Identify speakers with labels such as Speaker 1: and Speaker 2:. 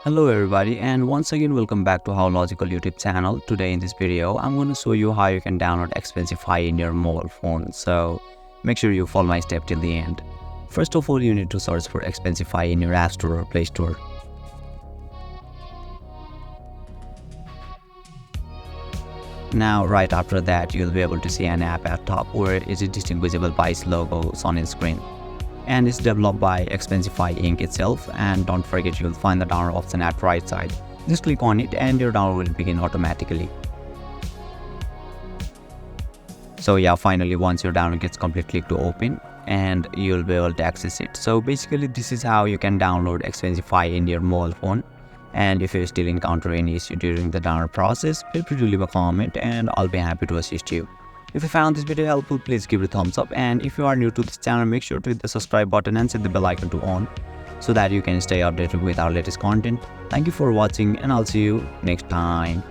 Speaker 1: Hello everybody, and once again welcome back to How Logical YouTube channel. Today in this video I'm going to show you how you can download Expensify in your mobile phone. So make sure you follow my step till the end. First of all, you need to search for Expensify in your App Store or Play Store. Now right after that you'll be able to see an app at top where it is distinguishable by its logo on its screen. And it's developed by Expensify Inc. itself, and don't forget you'll find the download option at right side. Just click on it and your download will begin automatically. So yeah, finally once your download gets complete, click to open and you'll be able to access it. So basically this is how you can download Expensify in your mobile phone. And if you still encounter any issue during the download process, feel free to leave a comment and I'll be happy to assist you. If you found this video helpful, please give it a thumbs up, and if you are new to this channel, make sure to hit the subscribe button and set the bell icon to on so that you can stay updated with our latest content. Thank you for watching and I'll see you next time.